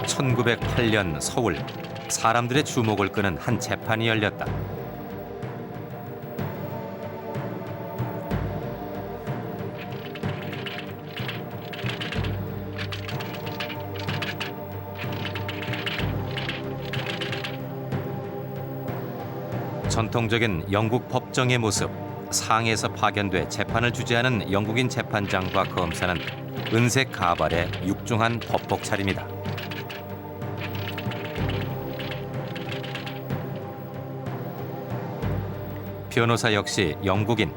(1908년) 서울. 사람들의 주목을 끄는 한 재판이 열렸다. 전통적인 영국 법정의 모습. 상에서 파견돼 재판을 주재하는 영국인 재판장과 검사는 은색 가발에 육중한 법복 차림이다. 변호사 역시 영국인.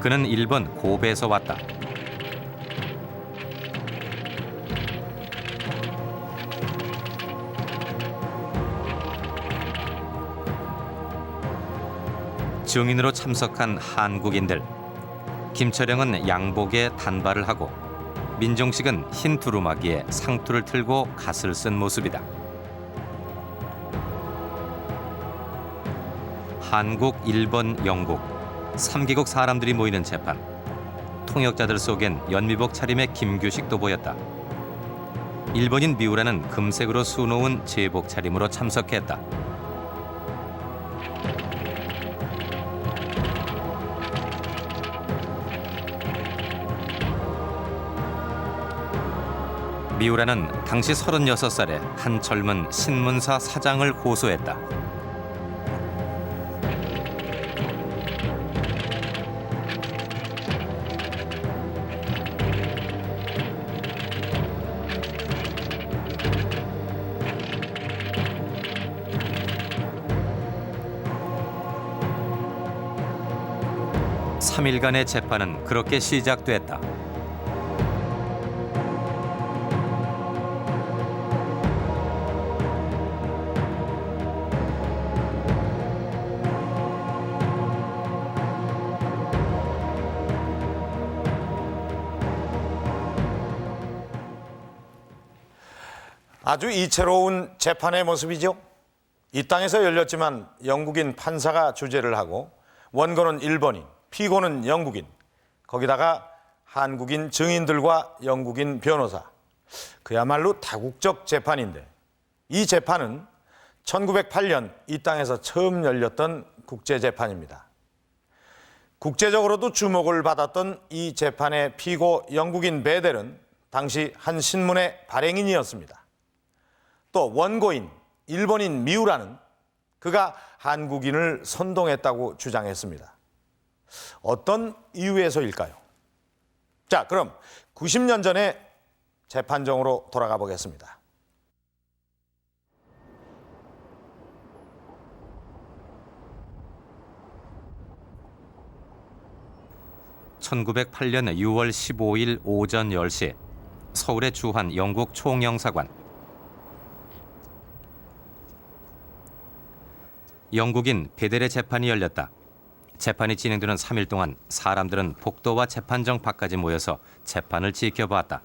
그는 일본 고베에서 왔다. 증인으로 참석한 한국인들. 김철영은 양복에 단발을 하고 민종식은 흰 두루마기에 상투를 틀고 갓을 쓴 모습이다. 한국, 일본, 영국 3개국 사람들이 모이는 재판. 통역자들 속엔 연미복 차림의 김규식도 보였다. 일본인 미우라는 금색으로 수놓은 제복 차림으로 참석했다. 미우라는 당시 36살의 한 젊은 신문사 사장을 고소했다. (3일간의) 재판은 그렇게 시작됐다. 아주 이채로운 재판의 모습이죠. 이 땅에서 열렸지만 영국인 판사가 주재를 하고 원고는 일본인, 피고는 영국인, 거기다가 한국인 증인들과 영국인 변호사. 그야말로 다국적 재판인데, 이 재판은 1908년 이 땅에서 처음 열렸던 국제재판입니다. 국제적으로도 주목을 받았던 이 재판의 피고 영국인 베델은 당시 한 신문의 발행인이었습니다. 또 원고인 일본인 미우라는 그가 한국인을 선동했다고 주장했습니다. 어떤 이유에서일까요? 자, 그럼 90년 전에 재판정으로 돌아가 보겠습니다. (1908년 6월 15일) 오전 10시 서울의 주한 영국 총영사관. 영국인 베델의 재판이 열렸다. 재판이 진행되는 3일 동안 사람들은 복도와 재판정 밖까지 모여서 재판을 지켜보았다.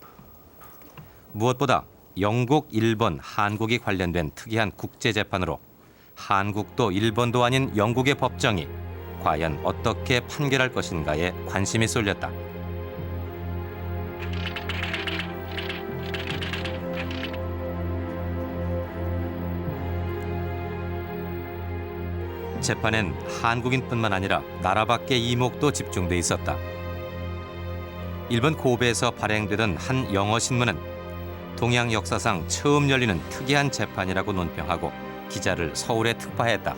무엇보다 영국, 일본, 한국이 관련된 특이한 국제재판으로 한국도 일본도 아닌 영국의 법정이 과연 어떻게 판결할 것인가에 관심이 쏠렸다. 재판엔 한국인뿐만 아니라 나라 밖의 이목도 집중돼 있었다. 일본 고베에서 발행되던 한 영어 신문은 동양 역사상 처음 열리는 특이한 재판이라고 논평하고 기자를 서울에 특파했다.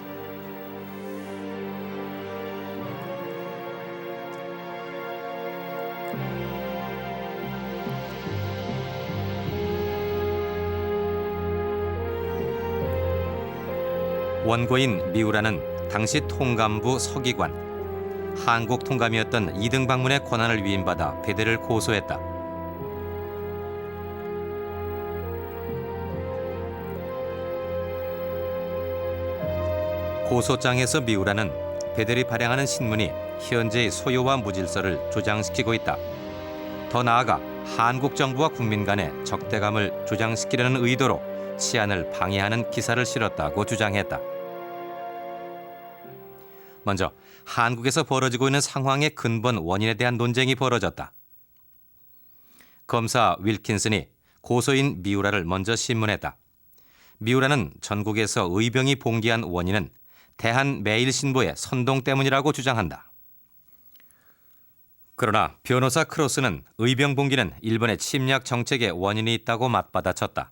원고인 미우라는 당시 통감부 서기관, 한국 통감이었던 2등 방문의 권한을 위임받아 베델을 고소했다. 고소장에서 미우라는 베델이 발행하는 신문이 현재의 소요와 무질서를 조장시키고 있다. 더 나아가 한국 정부와 국민 간의 적대감을 조장시키려는 의도로 치안을 방해하는 기사를 실었다고 주장했다. 먼저 한국에서 벌어지고 있는 상황의 근본 원인에 대한 논쟁이 벌어졌다. 검사 윌킨슨이 고소인 미우라를 먼저 신문했다. 미우라는 전국에서 의병이 봉기한 원인은 대한매일신보의 선동 때문이라고 주장한다. 그러나 변호사 크로스는 의병 봉기는 일본의 침략 정책의 원인이 있다고 맞받아쳤다.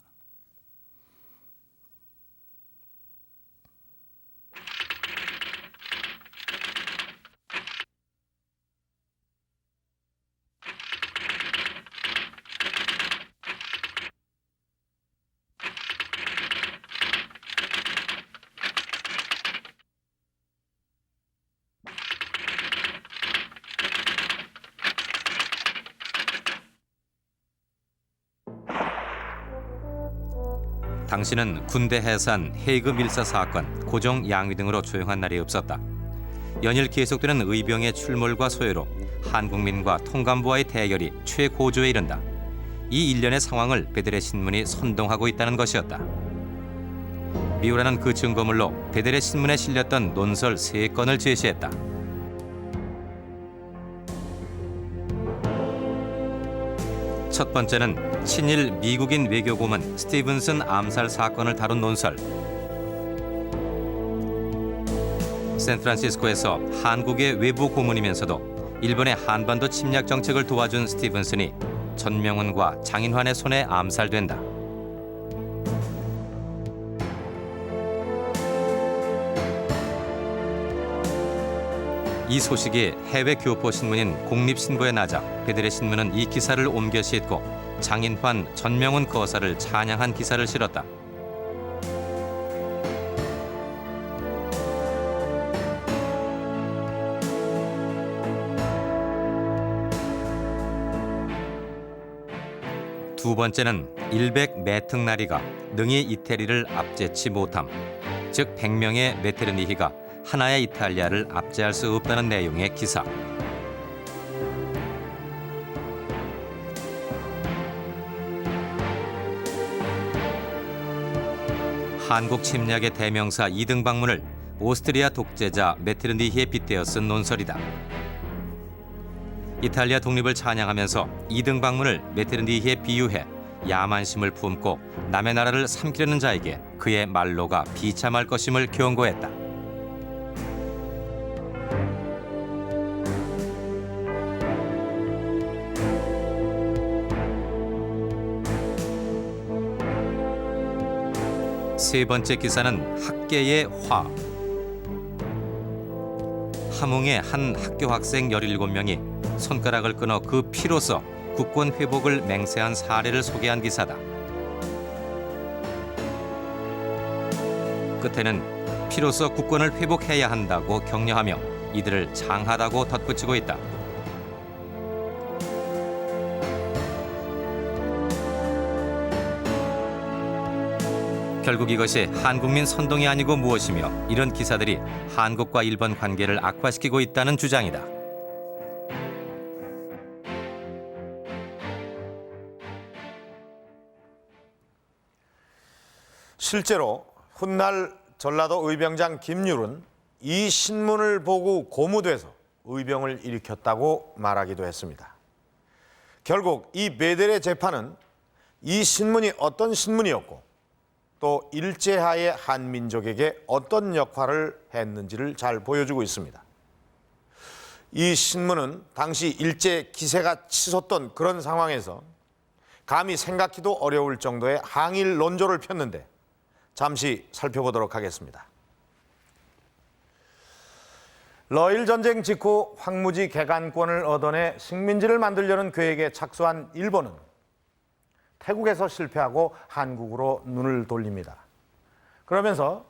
당시는 군대 해산, 헤이그 밀사 사건, 고종 양위 등으로 조용한 날이 없었다. 연일 계속되는 의병의 출몰과 소요로 한국민과 통감부와의 대결이 최고조에 이른다. 이 일련의 상황을 베델의 신문이 선동하고 있다는 것이었다. 미우라는 그 증거물로 베델의 신문에 실렸던 논설 3건을 제시했다. 첫 번째는 친일 미국인 외교고문 스티븐슨 암살 사건을 다룬 논설. 샌프란시스코에서 한국의 외부 고문이면서도 일본의 한반도 침략 정책을 도와준 스티븐슨이 전명훈과 장인환의 손에 암살된다. 이 소식이 해외 교포 신문인 공립신보에 나자 베델의 신문은 이 기사를 옮겨 싣고 장인환, 전명훈 거사를 찬양한 기사를 실었다. 두 번째는 일백 메특나리가 능히 이태리를 압제치 못함, 즉 100명의 메테르니히가 하나의 이탈리아를 압제할 수 없다는 내용의 기사. 한국 침략의 대명사 이등방문을 오스트리아 독재자 메테르니히에 빗대어 쓴 논설이다. 이탈리아 독립을 찬양하면서 이등방문을 메테르니히에 비유해 야만심을 품고 남의 나라를 삼키려는 자에게 그의 말로가 비참할 것임을 경고했다. 세 번째 기사는 학계의 화. 함흥의 한 학교 학생 17명이 손가락을 끊어 그 피로써 국권 회복을 맹세한 사례를 소개한 기사다. 끝에는 피로써 국권을 회복해야 한다고 격려하며 이들을 장하다고 덧붙이고 있다. 결국 이것이 한국민 선동이 아니고 무엇이며 이런 기사들이 한국과 일본 관계를 악화시키고 있다는 주장이다. 실제로 훗날 전라도 의병장 김율은 이 신문을 보고 고무돼서 의병을 일으켰다고 말하기도 했습니다. 결국 이 베델의 재판은 이 신문이 어떤 신문이었고 또 일제하에 한민족에게 어떤 역할을 했는지를 잘 보여주고 있습니다. 이 신문은 당시 일제 기세가 치솟던 그런 상황에서 감히 생각하기도 어려울 정도의 항일 논조를 폈는데 잠시 살펴보도록 하겠습니다. 러일 전쟁 직후 황무지 개간권을 얻어내 식민지를 만들려는 계획에 착수한 일본은 태국에서 실패하고 한국으로 눈을 돌립니다. 그러면서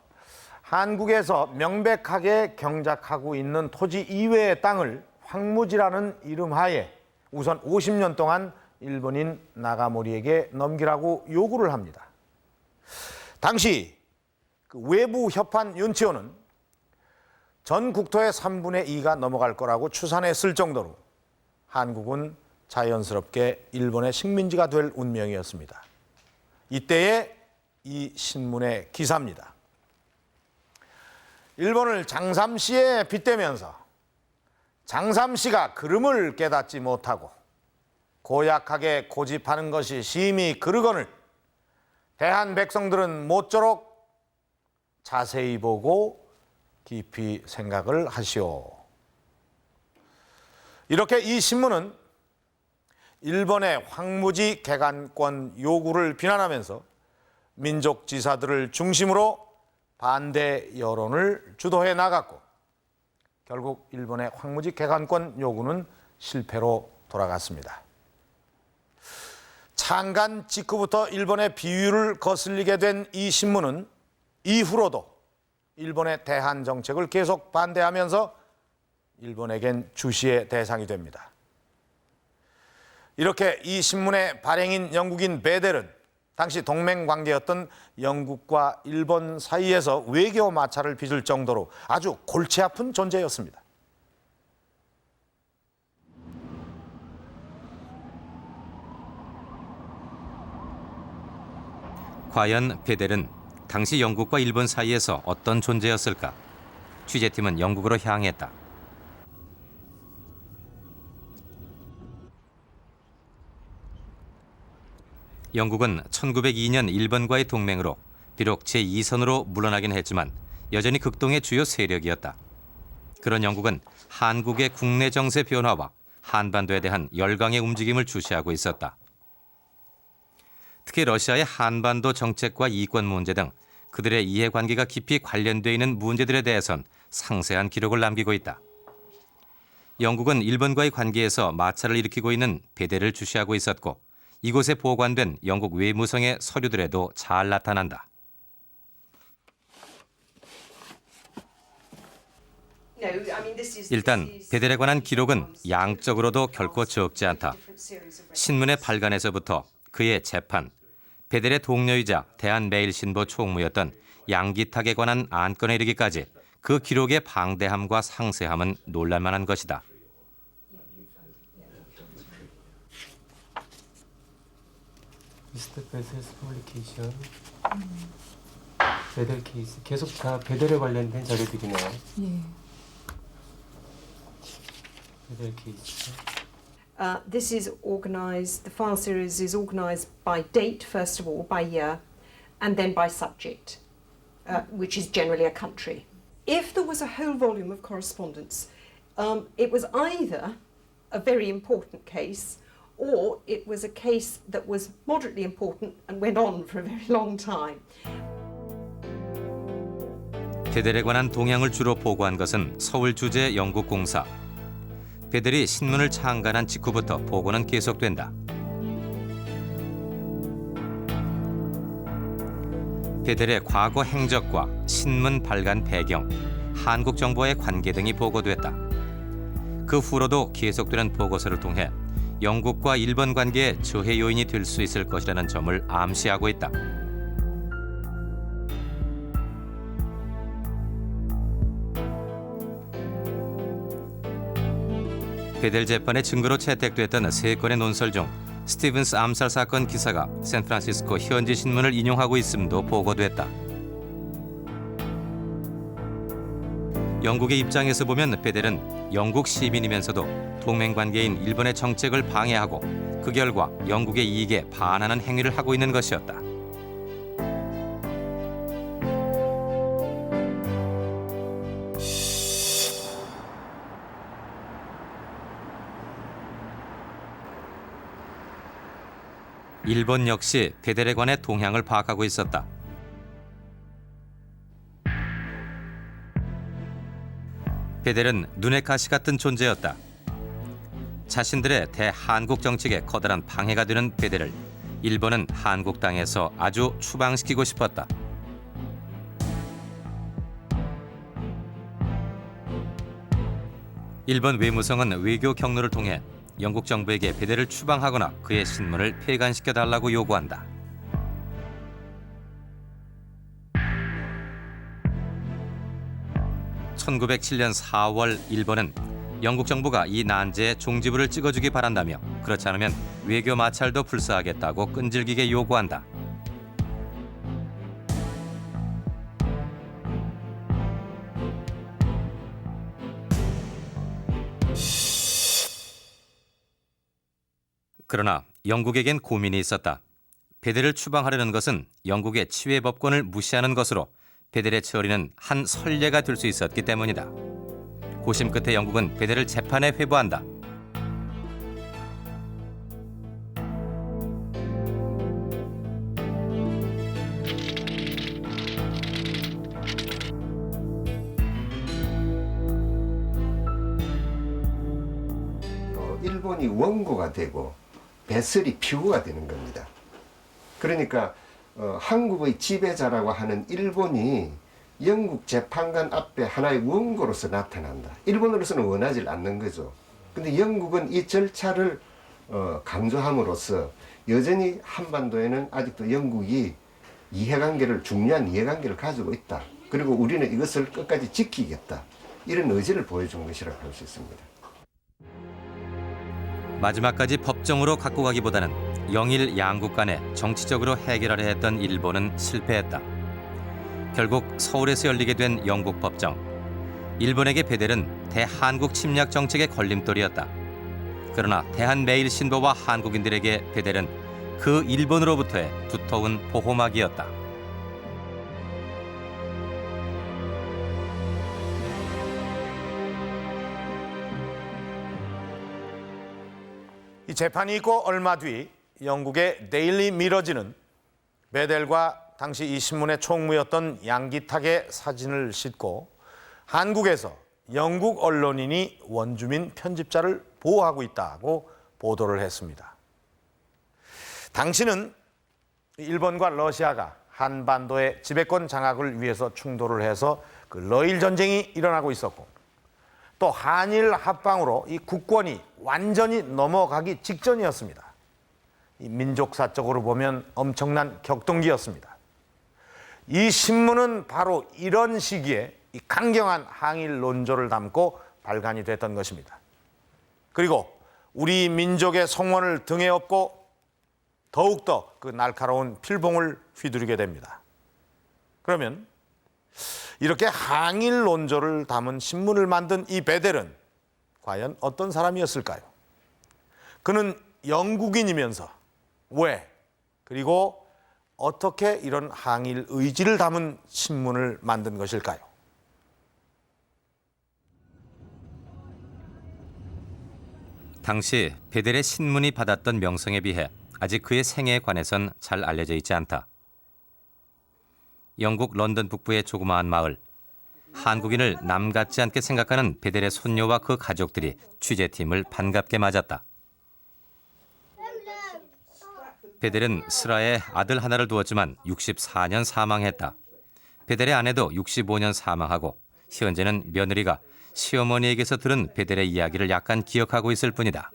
한국에서 명백하게 경작하고 있는 토지 이외의 땅을 황무지라는 이름하에 우선 50년 동안 일본인 나가모리에게 넘기라고 요구를 합니다. 당시 그 외부 협판 윤치호는 전 국토의 3분의 2가 넘어갈 거라고 추산했을 정도로 한국은 자연스럽게 일본의 식민지가 될 운명이었습니다. 이때의 이 신문의 기사입니다. 일본을 장삼시에 빗대면서 장삼시가 그름을 깨닫지 못하고 고약하게 고집하는 것이 심히 그르거늘 대한 백성들은 모쪼록 자세히 보고 깊이 생각을 하시오. 이렇게 이 신문은 일본의 황무지 개간권 요구를 비난하면서 민족 지사들을 중심으로 반대 여론을 주도해 나갔고 결국 일본의 황무지 개간권 요구는 실패로 돌아갔습니다. 창간 직후부터 일본의 비위를 거슬리게 된 이 신문은 이후로도 일본의 대한 정책을 계속 반대하면서 일본에겐 주시의 대상이 됩니다. 이렇게 이 신문의 발행인 영국인 베델은 당시 동맹 관계였던 영국과 일본 사이에서 외교 마찰을 빚을 정도로 아주 골치 아픈 존재였습니다. 과연 베델은 당시 영국과 일본 사이에서 어떤 존재였을까? 취재팀은 영국으로 향했다. 영국은 1902년 일본과의 동맹으로 비록 제2선으로 물러나긴 했지만 여전히 극동의 주요 세력이었다. 그런 영국은 한국의 국내 정세 변화와 한반도에 대한 열강의 움직임을 주시하고 있었다. 특히 러시아의 한반도 정책과 이권 문제 등 그들의 이해관계가 깊이 관련되어 있는 문제들에 대해선 상세한 기록을 남기고 있다. 영국은 일본과의 관계에서 마찰을 일으키고 있는 베델을 주시하고 있었고 이곳에 보관된 영국 외무성의 서류들에도 잘 나타난다. 일단 베델에 관한 기록은 양적으로도 결코 적지 않다. 신문의 발간에서부터 그의 재판, 베델의 동료이자 대한매일신보 총무였던 양기탁에 관한 안건에 이르기까지 그 기록의 방대함과 상세함은 놀랄만한 것이다. 미스터 베델's publication. 베델 케이스. 계속 다 베델에 관련된 자료들이네요. 예. 베델 케이스. This is organized, the file series is organized by date, first of all, by year, and then by subject, which is generally a country. If there was a whole volume of correspondence, it was either a very important case or it was a case that was moderately important and went on for a very long time. 베델에 관한 동향을 주로 보고한 것은 서울 주재 영국 공사. 베델이 신문을 창간한 직후부터 보고는 계속된다. 베델의 과거 행적과 신문 발간 배경, 한국 정부와의 관계 등이 보고됐다. 그 후로도 계속되는 보고서를 통해 영국과 일본 관계의 저해 요인이 될 수 있을 것이라는 점을 암시하고 있다. 베델 재판의 증거로 채택됐던 3건의 논설 중 스티븐스 암살 사건 기사가 샌프란시스코 현지 신문을 인용하고 있음도 보고됐다. 영국의 입장에서 보면 베델은 영국 시민이면서도 동맹 관계인 일본의 정책을 방해하고 그 결과 영국의 이익에 반하는 행위를 하고 있는 것이었다. 일본 역시 베델에 관해 동향을 파악하고 있었다. 베델은 눈의 가시 같은 존재였다. 자신들의 대한국 정책에 커다란 방해가 되는 베델을 일본은 한국 땅에서 아주 추방시키고 싶었다. 일본 외무성은 외교 경로를 통해 영국 정부에게 베델을 추방하거나 그의 신문을 폐간시켜달라고 요구한다. 1907년 4월 일본은 영국 정부가 이 난제의 종지부를 찍어주기 바란다며 그렇지 않으면 외교 마찰도 불사하겠다고 끈질기게 요구한다. 그러나 영국에겐 고민이 있었다. 베델을 추방하려는 것은 영국의 치외법권을 무시하는 것으로 베델의 처리는 한 선례가 될 수 있었기 때문이다. 고심 끝에 영국은 베델을 재판에 회부한다. 일본이 원고가 되고 배설이 피고가 되는 겁니다. 그러니까 한국의 지배자라고 하는 일본이 영국 재판관 앞에 하나의 원고로서 나타난다. 일본으로서는 원하지 않는 거죠. 근데 영국은 이 절차를 강조함으로써 여전히 한반도에는 아직도 영국이 중요한 이해관계를 가지고 있다. 그리고 우리는 이것을 끝까지 지키겠다. 이런 의지를 보여준 것이라고 할 수 있습니다. 마지막까지 법정으로 갖고 가기보다는 영일 양국 간에 정치적으로 해결하려 했던 일본은 실패했다. 결국 서울에서 열리게 된 영국 법정. 일본에게 베델은 대한국 침략 정책의 걸림돌이었다. 그러나 대한매일신보와 한국인들에게 베델은 그 일본으로부터의 두터운 보호막이었다. 이 재판이 있고 얼마 뒤 영국의 데일리 미러지는 베델과 당시 이 신문의 총무였던 양기탁의 사진을 싣고 한국에서 영국 언론인이 원주민 편집자를 보호하고 있다고 보도를 했습니다. 당시는 일본과 러시아가 한반도의 지배권 장악을 위해서 충돌을 해서 그 러일 전쟁이 일어나고 있었고 또 한일 합방으로 이 국권이 완전히 넘어가기 직전이었습니다. 이 민족사적으로 보면 엄청난 격동기였습니다. 이 신문은 바로 이런 시기에 이 강경한 항일 논조를 담고 발간이 됐던 것입니다. 그리고 우리 민족의 성원을 등에 업고 더욱더 그 날카로운 필봉을 휘두르게 됩니다. 그러면 이렇게 항일 논조를 담은 신문을 만든 이 베델은 과연 어떤 사람이었을까요? 그는 영국인이면서 왜 그리고 어떻게 이런 항일 의지를 담은 신문을 만든 것일까요? 당시 베델의 신문이 받았던 명성에 비해 아직 그의 생애에 관해선 잘 알려져 있지 않다. 영국 런던 북부의 조그마한 마을. 한국인을 남 같지 않게 생각하는 베델의 손녀와 그 가족들이 취재팀을 반갑게 맞았다. 베델은 슬하에 아들 하나를 두었지만 64년 사망했다. 베델의 아내도 65년 사망하고 현재는 며느리가 시어머니에게서 들은 베델의 이야기를 약간 기억하고 있을 뿐이다.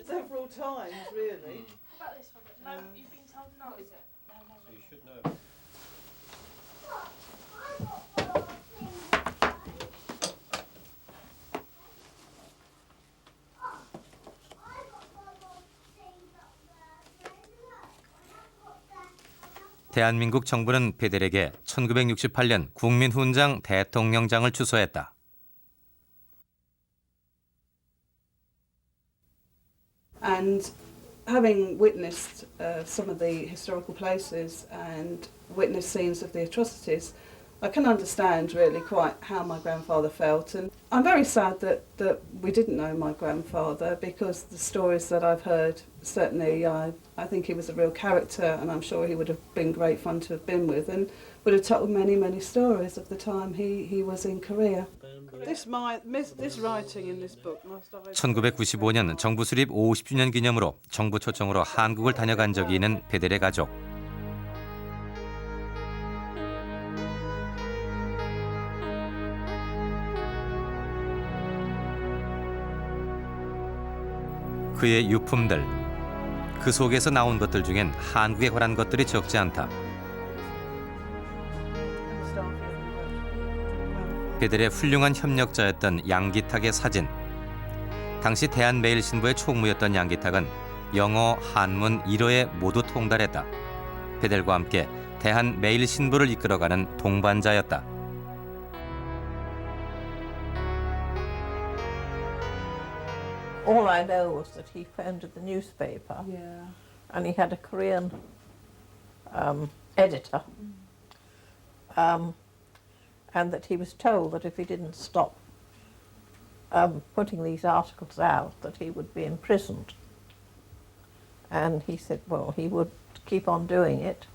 Several times, really. About this one, but no, you've been told not, is it? No, no, no. So you should know. 대한민국 정부는 베델에게 1968년 국민훈장 대통령장을 추서했다. And having witnessed some of the historical places and witnessed scenes of the atrocities, I can understand really quite how my grandfather felt. And I'm very sad that we didn't know my grandfather, because the stories that I've heard, certainly I think he was a real character, and I'm sure he would have been great fun to have been with, and would have told many, many stories of the time he was in Korea. This writing in this book must have... 1995년 정부 수립 50주년 기념으로 정부 초청으로 한국을 다녀간 적이 있는 베델의 가족. 그의 유품들, 그 속에서 나온 것들 중엔 한국에 관한 것들이 적지 않다. Start 베델의 훌륭한 협력자였던 양기탁의 사진. 당시 대한매일신보의 총무였던 양기탁은 영어, 한문, 일어에 모두 통달했다. 베델과 함께 대한매일신보를 이끌어가는 동반자였다. All I know was that he founded the newspaper Yeah. and he had a Korean editor, and that he was told that if he didn't stop putting these articles out, that he would be imprisoned. And he said, well, he would keep on doing it,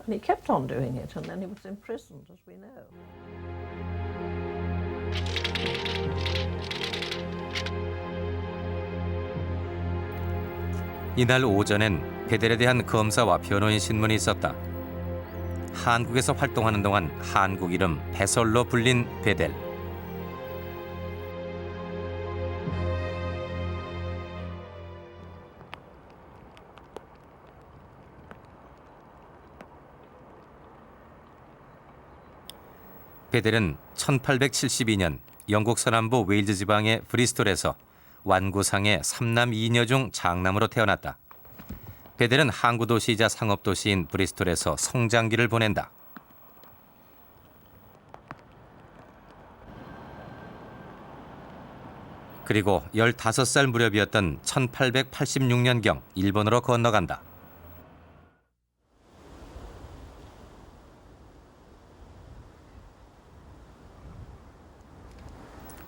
and he kept on doing it, and then he was imprisoned, as we know. 이날 오전엔 베델에 대한 검사와 변호인 신문이 있었다. 한국에서 활동하는 동안 한국 이름 배설로 불린 베델. 베델은 1872년 영국 서남부 웨일즈 지방의 브리스톨에서 완구상의 3남 2녀 중 장남으로 태어났다. 베델은 항구 도시이자 상업 도시인 브리스톨에서 성장기를 보낸다. 그리고 15살 무렵이었던 1886년경 일본으로 건너간다.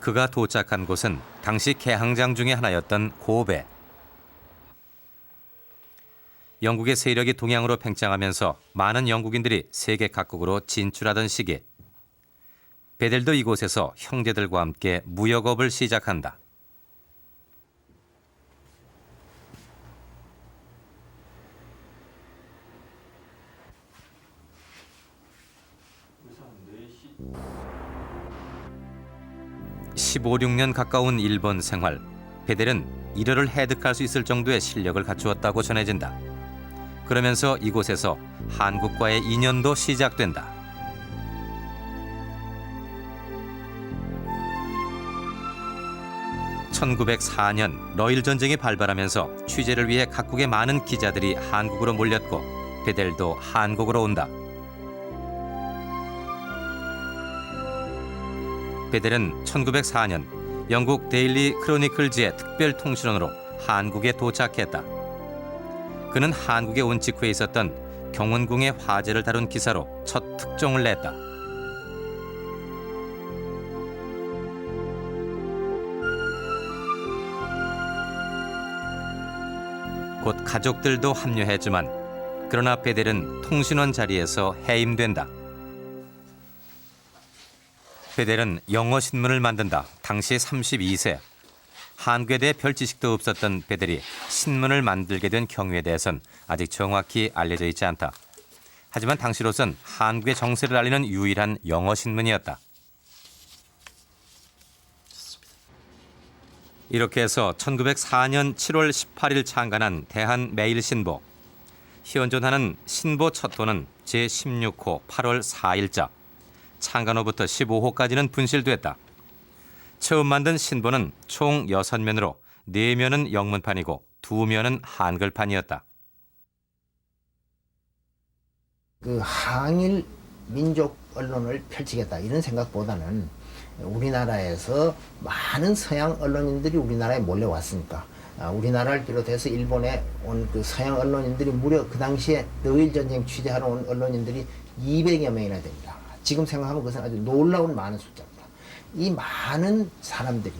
그가 도착한 곳은 당시 개항장 중의 하나였던 고베. 영국의 세력이 동양으로 팽창하면서 많은 영국인들이 세계 각국으로 진출하던 시기, 베델도 이곳에서 형제들과 함께 무역업을 시작한다. (15~16년) 가까운 일본 생활, 베델은 일어를 해득할 수 있을 정도의 실력을 갖추었다고 전해진다. 그러면서 이곳에서 한국과의 인연도 시작된다. (1904년) 러일 전쟁이 발발하면서 취재를 위해 각국의 많은 기자들이 한국으로 몰렸고 베델도 한국으로 온다. 베델은 1904년 영국 데일리 크로니클즈의 특별 통신원으로 한국에 도착했다. 그는 한국에 온 직후에 있었던 경운궁의 화재를 다룬 기사로 첫 특종을 냈다. 곧 가족들도 합류했지만 그러나 베델은 통신원 자리에서 해임된다. 베델은 영어 신문을 만든다. 당시 32세. 한국에 대해 별 지식도 없었던 베델이 신문을 만들게 된 경위에 대해선 아직 정확히 알려져 있지 않다. 하지만 당시로선 한국의 정세를 알리는 유일한 영어 신문이었다. 이렇게 해서 1904년 7월 18일 창간한 대한매일신보. 현존하는 신보 첫 호는 제16호 8월 4일자. 창간 후부터 15호까지는 분실됐다. 처음 만든 신보는 총 6면으로 4면은 영문판이고 2면은 한글판이었다. 그 항일 민족 언론을 펼치겠다 이런 생각보다는 우리나라에서 많은 서양 언론인들이 우리나라에 몰려왔으니까 우리나라를 비롯해서 일본에 온 그 서양 언론인들이 무려 그 당시에 러일 전쟁 취재하러 온 언론인들이 200여 명이나 됩니다. 지금 생각하면 그것은 아주 놀라운 많은 숫자입니다. 이 많은 사람들이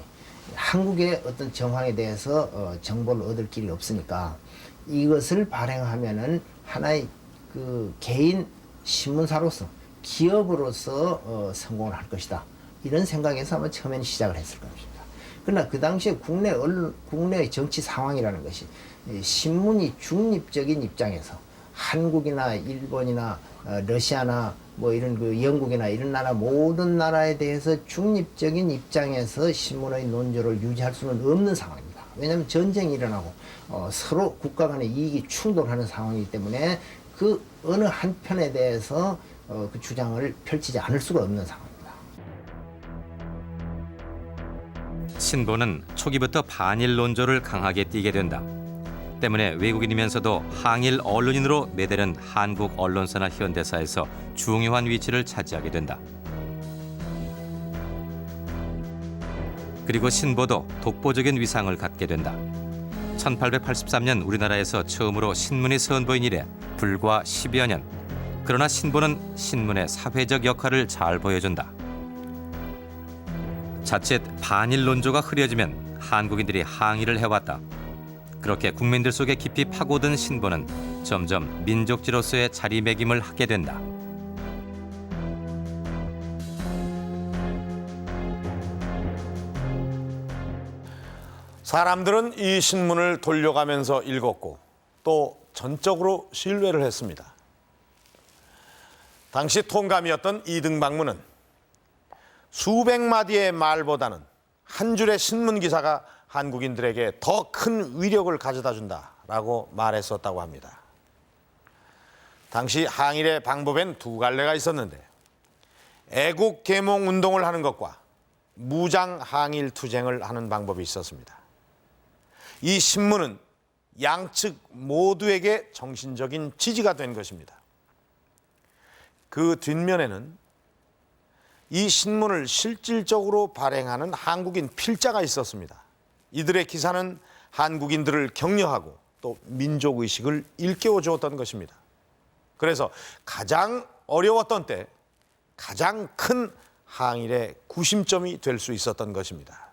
한국의 어떤 정황에 대해서 정보를 얻을 길이 없으니까 이것을 발행하면은 하나의 그 개인 신문사로서 기업으로서 성공을 할 것이다. 이런 생각에서 아마 처음에는 시작을 했을 것입니다. 그러나 그 당시에 국내의 정치 상황이라는 것이 신문이 중립적인 입장에서 한국이나 일본이나 러시아나 뭐 이런 그 영국이나 이런 나라 모든 나라에 대해서 중립적인 입장에서 신문의 논조를 유지할 수는 없는 상황입니다. 왜냐하면 전쟁이 일어나고 서로 국가 간의 이익이 충돌하는 상황이기 때문에 그 어느 한편에 대해서 그 주장을 펼치지 않을 수가 없는 상황입니다. 신보는 초기부터 반일 논조를 강하게 띠게 된다. 때문에 외국인이면서도 항일 언론인으로 매대는 한국 언론사나 현대사에서 중요한 위치를 차지하게 된다. 그리고 신보도 독보적인 위상을 갖게 된다. 1883년 우리나라에서 처음으로 신문이 선보인 이래 불과 10여 년. 그러나 신보는 신문의 사회적 역할을 잘 보여준다. 자칫 반일 논조가 흐려지면 한국인들이 항의를 해왔다. 그렇게 국민들 속에 깊이 파고든 신보는 점점 민족지로서의 자리매김을 하게 된다. 사람들은 이 신문을 돌려가면서 읽었고 또 전적으로 신뢰를 했습니다. 당시 통감이었던 이등박문은 수백 마디의 말보다는 한 줄의 신문 기사가 한국인들에게 더 큰 위력을 가져다 준다라고 말했었다고 합니다. 당시 항일의 방법엔 두 갈래가 있었는데 애국 계몽 운동을 하는 것과 무장 항일 투쟁을 하는 방법이 있었습니다. 이 신문은 양측 모두에게 정신적인 지지가 된 것입니다. 그 뒷면에는 이 신문을 실질적으로 발행하는 한국인 필자가 있었습니다. 이들의 기사는 한국인들을 격려하고 또 민족의식을 일깨워 주었던 것입니다. 그래서 가장 어려웠던 때 가장 큰 항일의 구심점이 될 수 있었던 것입니다.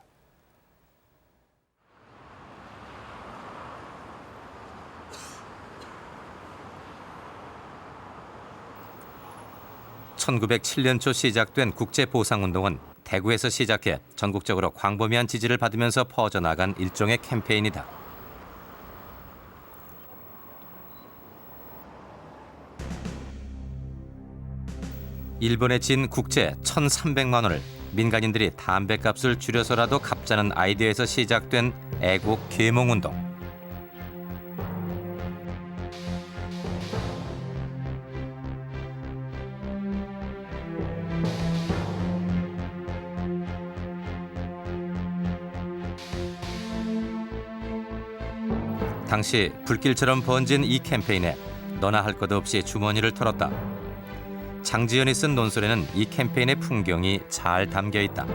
(1907년) 초 시작된 국제보상운동은 대구에서 시작해 전국적으로 광범위한 지지를 받으면서 퍼져나간 일종의 캠페인이다. 일본에 진 국채 1,300만 원을 민간인들이 담뱃값을 줄여서라도 갚자는 아이디어에서 시작된 애국 계몽운동. 당시 불길처럼 번진 이 캠페인에 너나 할 것 없이 주머니를 털었다. 장지연이 쓴 논설에는 이 캠페인의 풍경이 잘 담겨 있다.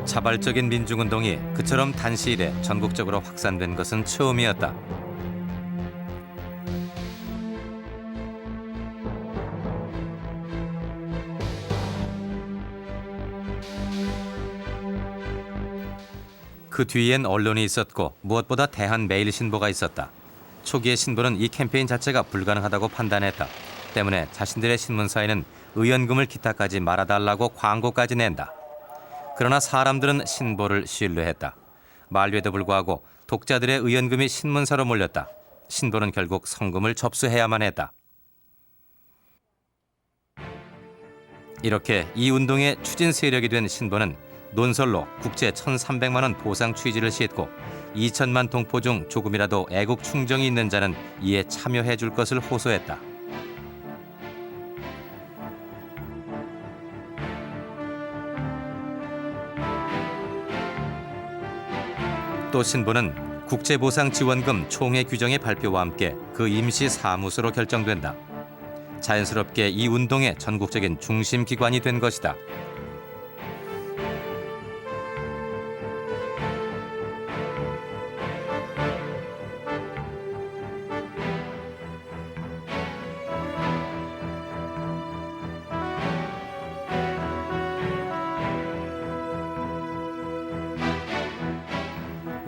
자발적인 민중운동이 그처럼 단시일에 전국적으로 확산된 것은 처음이었다. 그 뒤엔 언론이 있었고 무엇보다 대한매일신보가 있었다. 초기의 신보는 이 캠페인 자체가 불가능하다고 판단했다. 때문에 자신들의 신문사에는 의연금을 기탁하지 말아달라고 광고까지 낸다. 그러나 사람들은 신보를 신뢰했다. 만류에도 불구하고 독자들의 의연금이 신문사로 몰렸다. 신보는 결국 성금을 접수해야만 했다. 이렇게 이 운동의 추진 세력이 된 신보는 논설로 국채 1,300만 원 보상 취지를 싣고 2천만 동포 중 조금이라도 애국 충정이 있는 자는 이에 참여해 줄 것을 호소했다. 또 신보는 국제보상지원금 총회 규정의 발표와 함께 그 임시 사무소로 결정된다. 자연스럽게 이 운동의 전국적인 중심 기관이 된 것이다.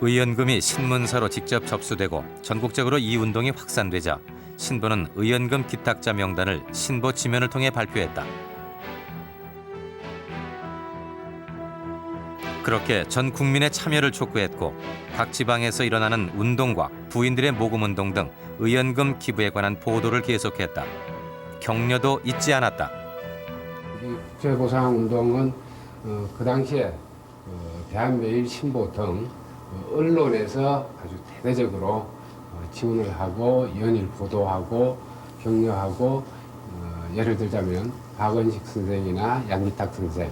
의연금이 신문사로 직접 접수되고 전국적으로 이 운동이 확산되자 신보는 의연금 기탁자 명단을 신보 지면을 통해 발표했다. 그렇게 전 국민의 참여를 촉구했고 각 지방에서 일어나는 운동과 부인들의 모금운동 등 의연금 기부에 관한 보도를 계속했다. 격려도 잊지 않았다. 이 국제보상운동은 그 당시에 대한매일신보 등 언론에서 아주 대대적으로 지원을 하고 연일 보도하고 격려하고 예를 들자면 박은식 선생이나 양기탁 선생,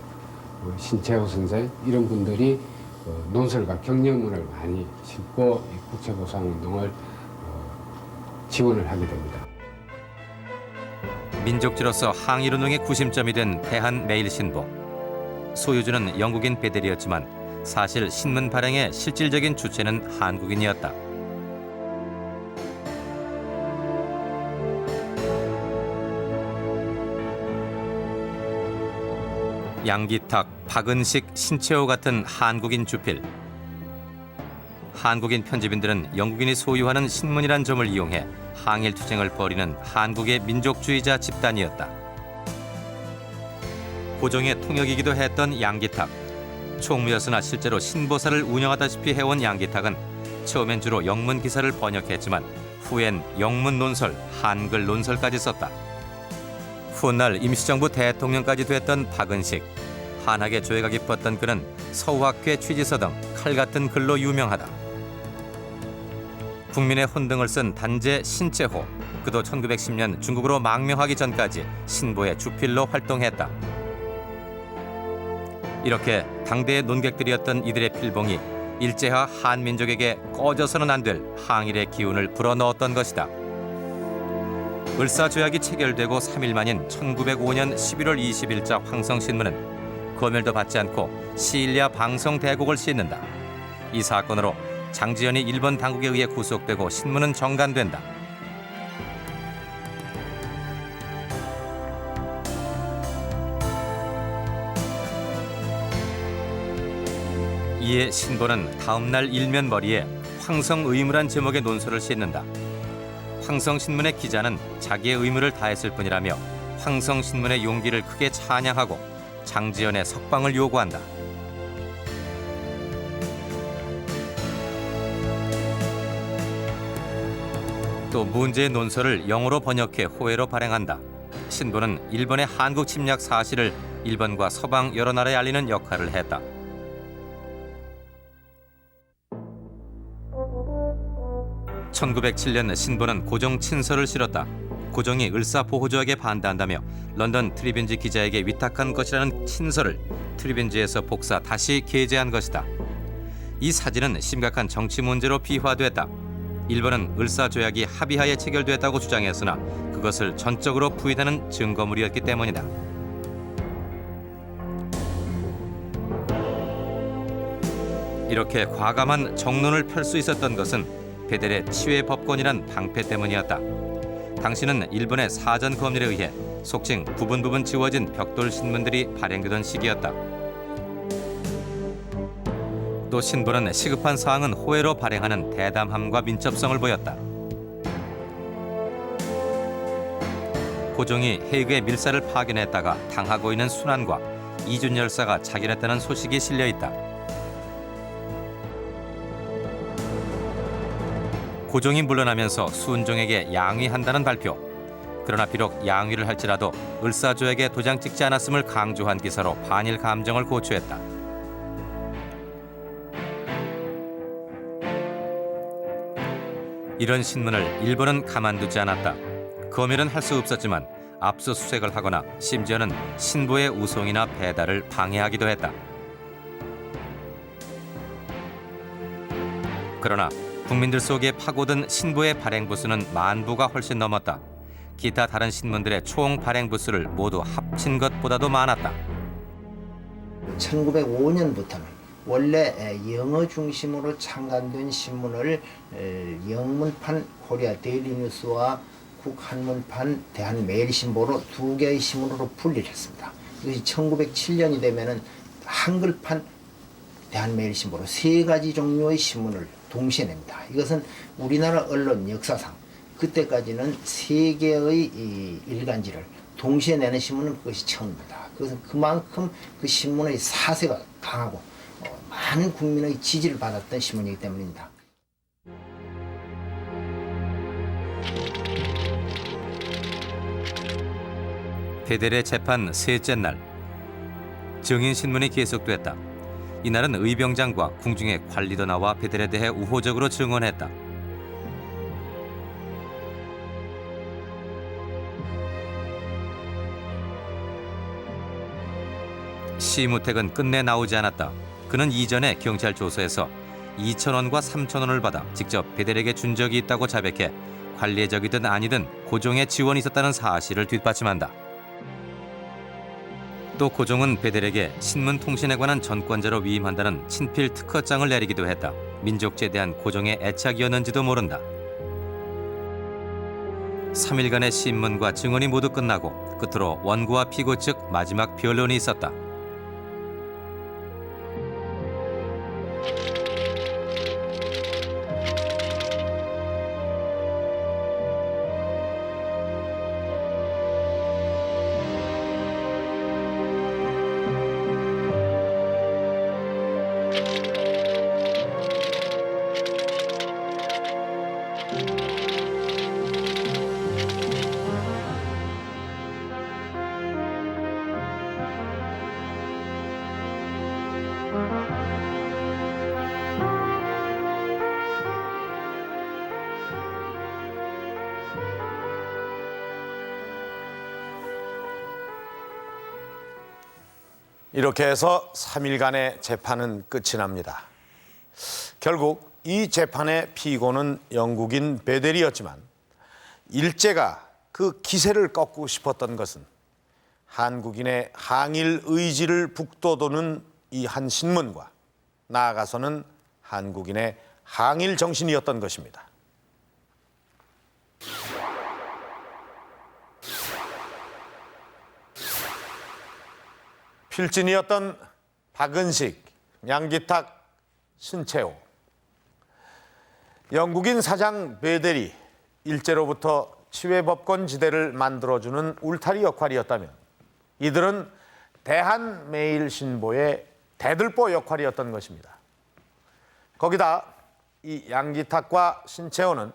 신채호 선생 이런 분들이 논설과 격려문을 많이 싣고 이 국채보상운동을 지원을 하게 됩니다. 민족지로서 항일운동의 구심점이 된 대한매일신보. 소유주는 영국인 베델이었지만 사실 신문 발행의 실질적인 주체는 한국인이었다. 양기탁, 박은식, 신채호 같은 한국인 주필. 한국인 편집인들은 영국인이 소유하는 신문이란 점을 이용해 항일 투쟁을 벌이는 한국의 민족주의자 집단이었다. 고종의 통역이기도 했던 양기탁. 총무였으나 실제로 신보사를 운영하다시피 해온 양기탁은 처음엔 주로 영문 기사를 번역했지만 후엔 영문 논설, 한글 논설까지 썼다. 훗날 임시정부 대통령까지 됐던 박은식. 한학에 조예가 깊었던 그는 서우학회 취지서 등 칼 같은 글로 유명하다. 국민의 혼등을 쓴 단재 신채호. 그도 1910년 중국으로 망명하기 전까지 신보의 주필로 활동했다. 이렇게 당대의 논객들이었던 이들의 필봉이 일제하 한민족에게 꺼져서는 안 될 항일의 기운을 불어넣었던 것이다. 을사조약이 체결되고 3일 만인 1905년 11월 20일자 황성신문은 검열도 받지 않고 시일야 방성대곡을 싣는다. 이 사건으로 장지연이 일본 당국에 의해 구속되고 신문은 정간된다. 이에 신보는 다음날 일면머리에 황성의무란 제목의 논설을 싣는다. 황성신문의 기자는 자기의 의무를 다했을 뿐이라며 황성신문의 용기를 크게 찬양하고 장지연의 석방을 요구한다. 또 문제의 논설을 영어로 번역해 호외로 발행한다. 신보는 일본의 한국 침략 사실을 일본과 서방 여러 나라에 알리는 역할을 했다. (1907년) 신보는 고종 친서를 실었다. 고종이 을사보호조약에 반대한다며 런던 트리빈지 기자에게 위탁한 것이라는 친서를 트리빈지에서 복사 다시 게재한 것이다. 이 사진은 심각한 정치 문제로 비화됐다. 일본은 을사조약이 합의하에 체결됐다고 주장했으나 그것을 전적으로 부인하는 증거물이었기 때문이다. 이렇게 과감한 정론을 펼 수 있었던 것은 베델의 치외 법권이란 방패 때문이었다. 당시는 일본의 사전 검열에 의해 속칭 부분 지워진 벽돌 신문들이 발행되던 시기였다. 또 신보는 시급한 사항은 호외로 발행하는 대담함과 민첩성을 보였다. 고종이 헤이그의 밀사를 파견했다가 당하고 있는 순환과 이준 열사가 자결했다는 소식이 실려 있다. 고종이 물러나면서 순종에게 양위한다는 발표. 그러나 비록 양위를 할지라도 을사조약에 도장 찍지 않았음을 강조한 기사로 반일 감정을 고취했다. 이런 신문을 일본은 가만두지 않았다. 검열은 할 수 없었지만 압수수색을 하거나 심지어는 신보의 우송이나 배달을 방해하기도 했다. 그러나 국민들 속에 파고든 신보의 발행 부수는 10,000부가 훨씬 넘었다. 기타 다른 신문들의 총 발행 부수를 모두 합친 것보다도 많았다. 1905년부터는 원래 영어 중심으로 창간된 신문을 영문판 코리아 데일리 뉴스와 국한문판 대한매일신보로 두 개의 신문으로 분리를 했습니다. 이것이 1907년이 되면은 한글판 대한매일신보로 세 가지 종류의 신문을 동시에 냅니다. 이것은 우리나라 언론 역사상 그때까지는 세 개의 일간지를 동시에 내는 신문은 그것이 처음입니다. 그것은 그만큼 그 신문의 사세가 강하고 많은 국민의 지지를 받았던 신문이기 때문입니다. 베델의 재판 셋째 날. 증인 신문이 계속됐다. 이날은 의병장과 궁중의 관리도 나와 베델에 대해 우호적으로 증언했다. 시무택은 끝내 나오지 않았다. 그는 이전에 경찰 조서에서 2,000원과 3,000원을 받아 직접 베델에게 준 적이 있다고 자백해 관례적이든 아니든 고종의 지원이 있었다는 사실을 뒷받침한다. 또 고종은 베델에게 신문통신에 관한 전권자로 위임한다는 친필 특허장을 내리기도 했다. 민족제에 대한 고종의 애착이었는지도 모른다. 3일간의 신문과 증언이 모두 끝나고 끝으로 원고와 피고 측 마지막 변론이 있었다. 이렇게 해서 3일간의 재판은 끝이 납니다. 결국 이 재판의 피고는 영국인 베델이었지만 일제가 그 기세를 꺾고 싶었던 것은 한국인의 항일 의지를 북돋우는 이 한 신문과 나아가서는 한국인의 항일 정신이었던 것입니다. 필진이었던 박은식, 양기탁, 신채호. 영국인 사장 베델이 일제로부터 치외법권지대를 만들어주는 울타리 역할이었다면 이들은 대한매일신보의 대들보 역할이었던 것입니다. 거기다 이 양기탁과 신채호는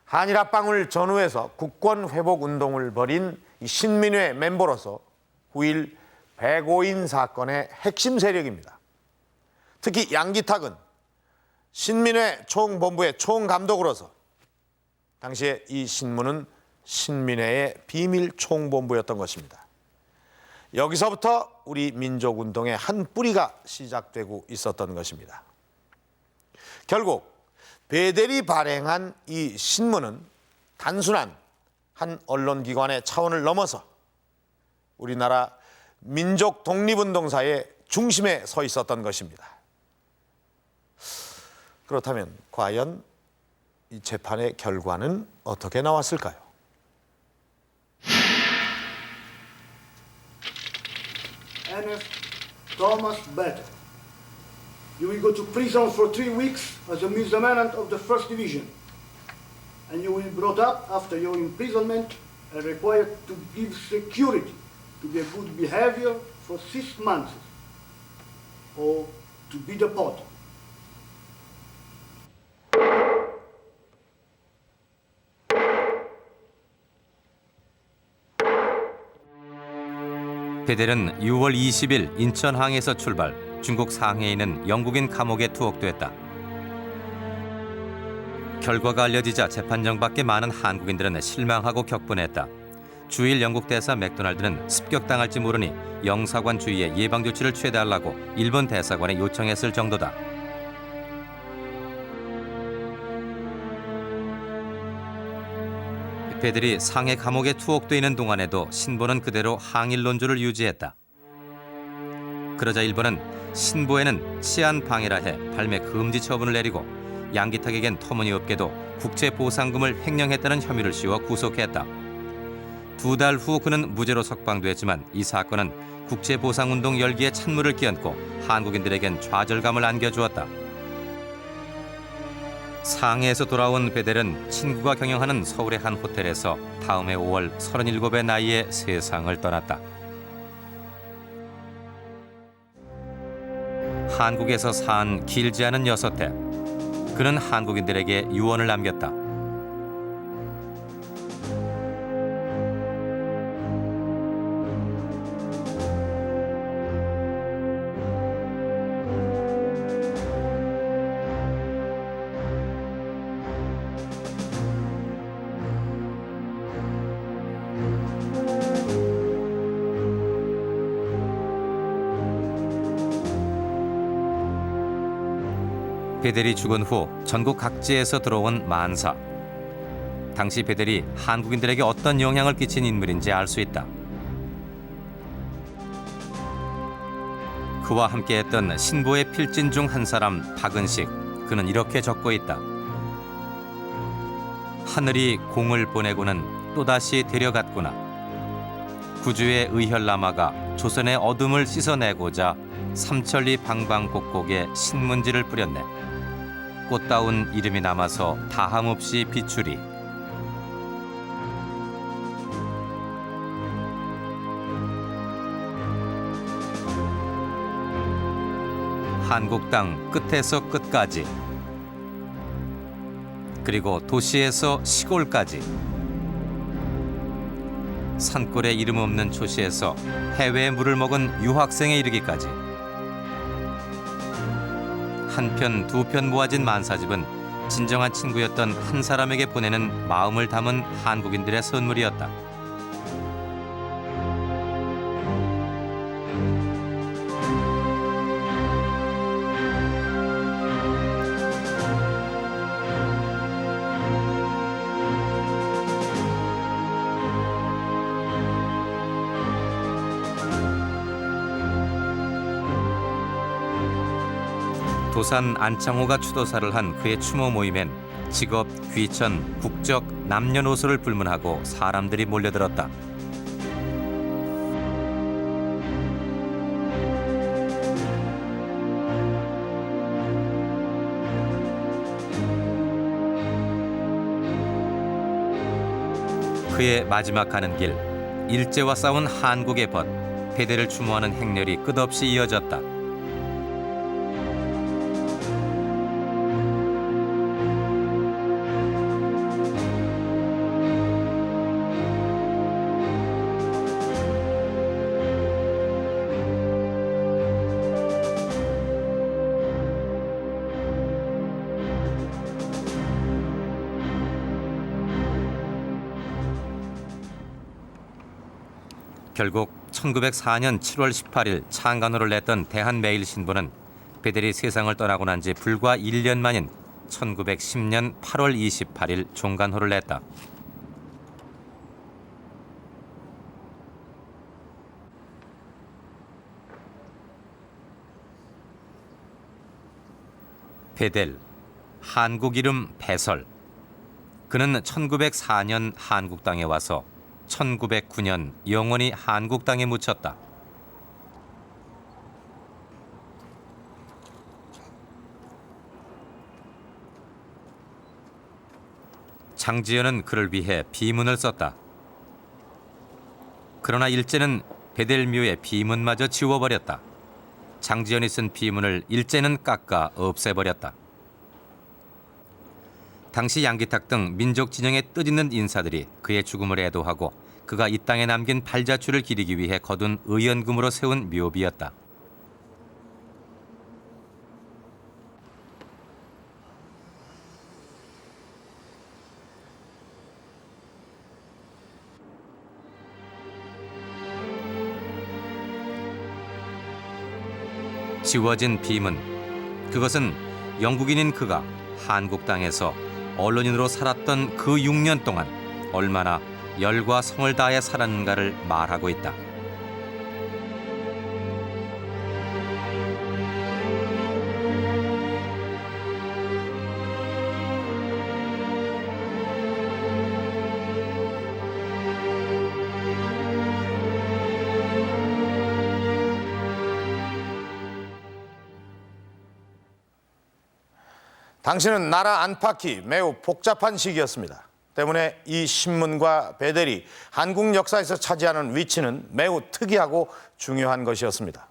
한일합방을 전후해서 국권회복운동을 벌인 이 신민회 멤버로서 9.1 백오인 사건의 핵심 세력입니다. 특히 양기탁은 신민회 총본부의 총감독으로서 당시에 이 신문은 신민회의 비밀 총본부였던 것입니다. 여기서부터 우리 민족운동의 한 뿌리가 시작되고 있었던 것입니다. 결국 베델이 발행한 이 신문은 단순한 한 언론기관의 차원을 넘어서 우리나라 민족 독립운동사의 중심에 서 있었던 것입니다. 그렇다면 과연 이 재판의 결과는 어떻게 나왔을까요? Ernest Thomas Batter. You will go to prison for 3 weeks as a misdemeanor of the 1st Division. And you will be brought up after your imprisonment and required to give security to be a good behavior for 6 months or to be deported. 베델은 6월 20일 인천항에서 출발, 중국 상해에 있는 영국인 감옥에 투옥됐다. 결과가 알려지자 재판정 밖에 많은 한국인들은 실망하고 격분했다. 주일 영국 대사 맥도날드는 습격당할지 모르니 영사관 주위에 예방조치를 취해달라고 일본 대사관에 요청했을 정도다. 베델이 상해 감옥에 투옥돼 있는 동안에도 신보는 그대로 항일 논조를 유지했다. 그러자 일본은 신보에는 치안 방해라 해 발매 금지 처분을 내리고 양기탁에겐 터무니없게도 국제보상금을 횡령했다는 혐의를 씌워 구속했다. 2달 후 그는 무죄로 석방됐지만 이 사건은 국제보상운동 열기에 찬물을 끼얹고 한국인들에겐 좌절감을 안겨주었다. 상해에서 돌아온 베델은 친구가 경영하는 서울의 한 호텔에서 다음 해 5월 37의 나이에 세상을 떠났다. 한국에서 산 길지 않은 6해, 그는 한국인들에게 유언을 남겼다. 베델이 죽은 후 전국 각지에서 들어온 만사. 당시 베델이 한국인들에게 어떤 영향을 끼친 인물인지 알 수 있다. 그와 함께했던 신보의 필진 중 한 사람 박은식. 그는 이렇게 적고 있다. 하늘이 공을 보내고는 또다시 데려갔구나. 구주의 의혈남아가 조선의 어둠을 씻어내고자 삼천리 방방곡곡에 신문지를 뿌렸네. 꽃다운 이름이 남아서 다함없이 비추리. 한국 땅 끝에서 끝까지, 그리고 도시에서 시골까지, 산골에 이름 없는 초시에서 해외에 물을 먹은 유학생에 이르기까지. 한 편, 두 편 모아진 만사집은 진정한 친구였던 한 사람에게 보내는 마음을 담은 한국인들의 선물이었다. 도산 안창호가 추도사를 한 그의 추모 모임엔 직업, 귀천, 국적, 남녀노소를 불문하고 사람들이 몰려들었다. 그의 마지막 가는 길, 일제와 싸운 한국의 벗, 베델을 추모하는 행렬이 끝없이 이어졌다. 결국 1904년 7월 18일 창간호를 냈던 대한매일신보는 베델이 세상을 떠나고 난 지 불과 1년 만인 1910년 8월 28일 종간호를 냈다. 베델, 한국 이름 배설. 그는 1904년 한국 땅에 와서 1909년 영원히 한국 땅에 묻혔다. 장지연은 그를 위해 비문을 썼다. 그러나 일제는 베델묘의 비문마저 지워버렸다. 장지연이 쓴 비문을 일제는 깎아 없애버렸다. 당시 양기탁 등 민족 진영에 뜻있는 인사들이 그의 죽음을 애도하고 그가 이 땅에 남긴 발자취를 기리기 위해 거둔 의연금으로 세운 묘비였다. 지워진 비문, 그것은 영국인인 그가 한국 땅에서 언론인으로 살았던 그 6년 동안 얼마나 열과 성을 다해 살았는가를 말하고 있다. 당시는 나라 안팎이 매우 복잡한 시기였습니다. 때문에 이 신문과 베델이 한국 역사에서 차지하는 위치는 매우 특이하고 중요한 것이었습니다.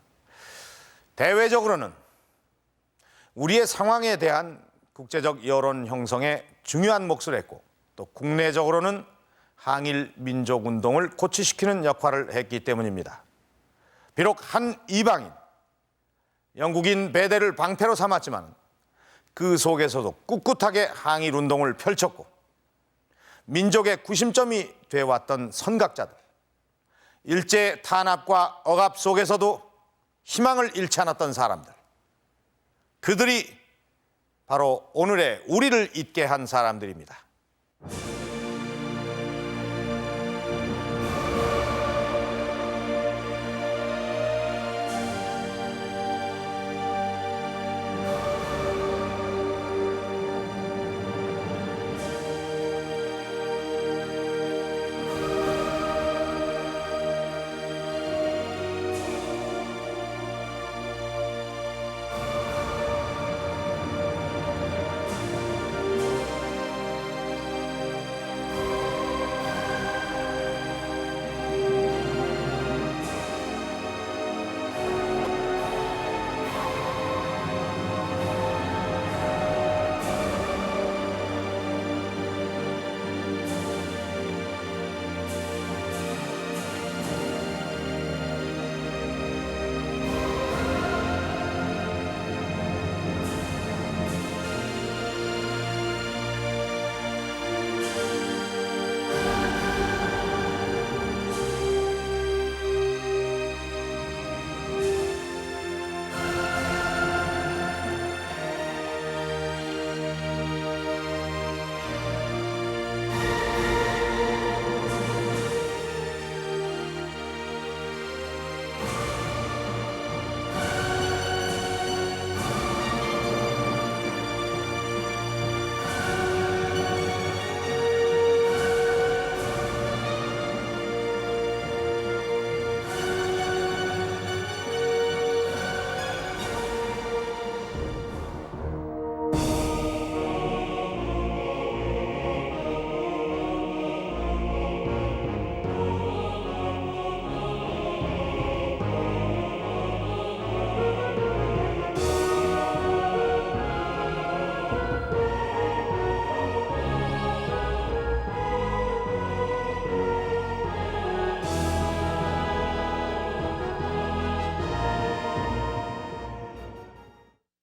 대외적으로는 우리의 상황에 대한 국제적 여론 형성에 중요한 몫을 했고, 또 국내적으로는 항일 민족운동을 고취시키는 역할을 했기 때문입니다. 비록 한 이방인, 영국인 베델을 방패로 삼았지만 그 속에서도 꿋꿋하게 항일운동을 펼쳤고, 민족의 구심점이 되어왔던 선각자들, 일제 탄압과 억압 속에서도 희망을 잃지 않았던 사람들, 그들이 바로 오늘의 우리를 잊게 한 사람들입니다.